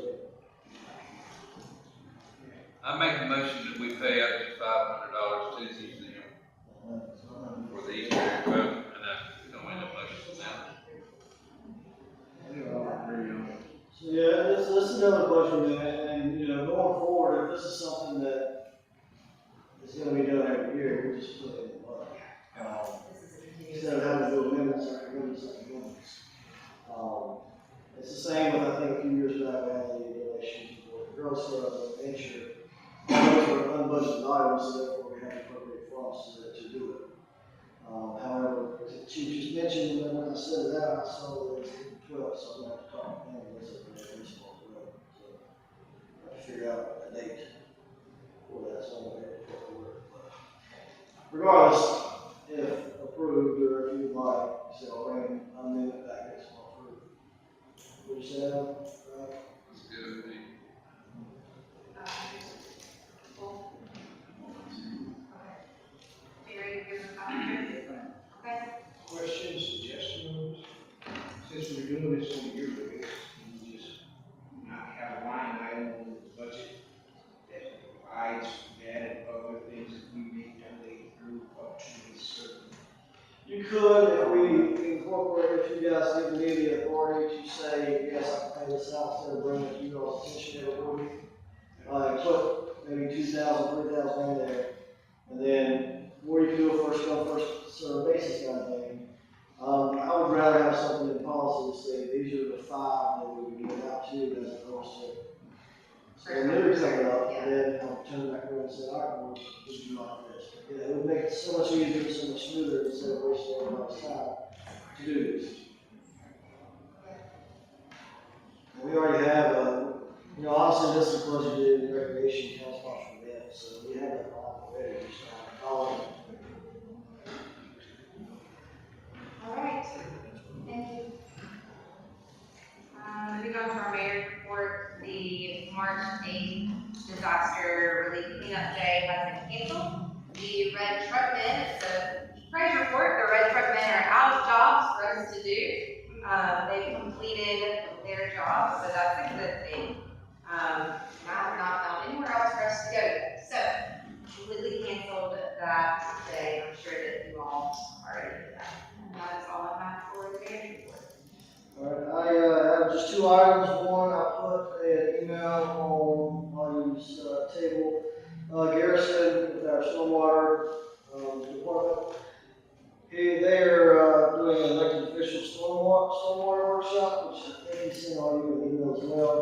I make a motion that we pay up to $500 to the museum for the Easter egg vote, and I don't end up motion now. So, yeah, this is another question, and, you know, going forward, if this is something that is gonna be done every year, we just put it in the budget. Instead of having to do amendments after amendments after amendments. It's the same with, I think, a few years back, we had the donations for the Girl Scouts and Nature. All those were unbudgeted items, so therefore we had to appropriate funds to do it. However, as the chief just mentioned, and then when I set it out, I saw that it was 12, so I'm gonna have to talk to him, that's a very reasonable as well. So, I have to figure out a date for that, so I'm gonna have to work. Regardless, if approved, or if you'd like, so I'll bring an amendment back next month for what you said, right? It's good with me. Very good. Okay. Questions, suggestions? Since we're doing this on a yearly basis, can you just not have a line item on the budget that provides that and other things that we may donate through up to a certain? You could, if we incorporate, if you guys give me the authority to say, yes, I can pay this out, instead of bringing it to you all's attention every week. Put maybe 2,000, 3,000 in there, and then, or you can do a first come, first served basis kind of thing. I would rather have something in policy to say, these are the 5 that we would give out to, as opposed to. So when new coming up, and then I'll turn back around and say, all right, well, we do like this. But, yeah, it would make it so much easier, so much smoother, instead of wasting everybody's time to do this. And we already have, you know, obviously this is budgeted in recreation council sponsored event, so we have that line already, just following. All right, thank you. Moving on to our mayor's report, the March 8th disaster relief cleanup day has been canceled. The red truck men, it's a praise report, the red truck men are out of jobs for us to do. They completed their job, so that's a good thing. Now we're not found anywhere else for us to go yet. So, completely canceled that day. I'm sure that you all already did that. And that is all I have for the mayor's report. All right, I have just 2 items. One, I put an email on Marty's table. Garrison, with our stormwater department, they're doing an elected official stormwater workshop, which I think he sent all you an email as well.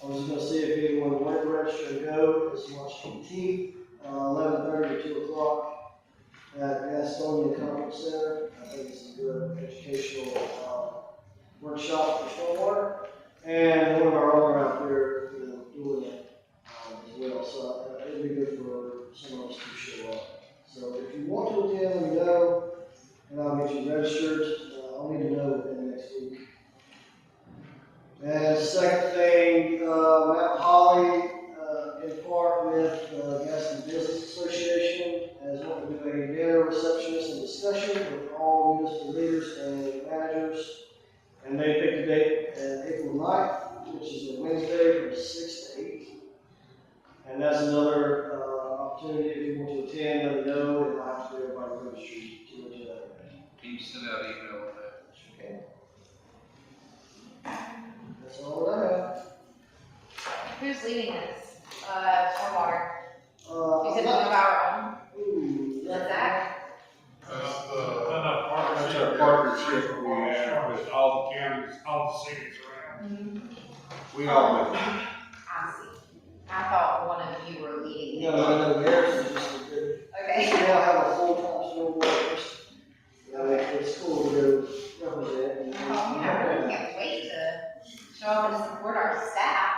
I was gonna see if anyone wanted to register to go. It's March 18th, 11:30 to 2 o'clock at Gastonia Conference Center. I think it's a good educational workshop for stormwater. And one of our aldermen out there, doing it as well. So it'd be good for some of us to show up. So if you want to attend, let me know, and I'll get you registered. I'll need to know within the next week. And second thing, Mount Holly, in part with 9th, which is a Wednesday from 6 to 8. And that's another, opportunity if you want to attend, let me know, and I'll have to do everybody registry to attend that. Can you send out email on that? Okay. That's all that I have. Who's leading this? Stormwater. You said one Uh, of our own? ooh, Is that Zach? That's the, That's our partnership we have. with all the counties, all the cities around. We all make. I see. I thought one of you were leading. No, Harris is just a good. Okay. We don't have a full-time snowboard person. It's cool to represent. Oh, yeah, I really can't wait to show up and support our staff.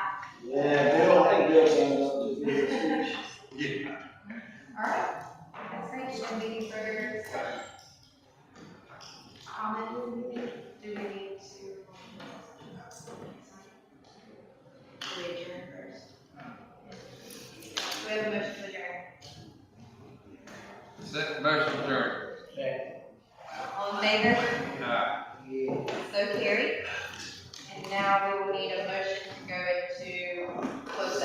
Yeah, Bill, I think Bill signed up to be the speech. All right, that's great. Should we need further comment? Do we need to? Do we adjourn first? Do we have a motion to adjourn? Set motion adjourned. All in favor? Aye. So carried.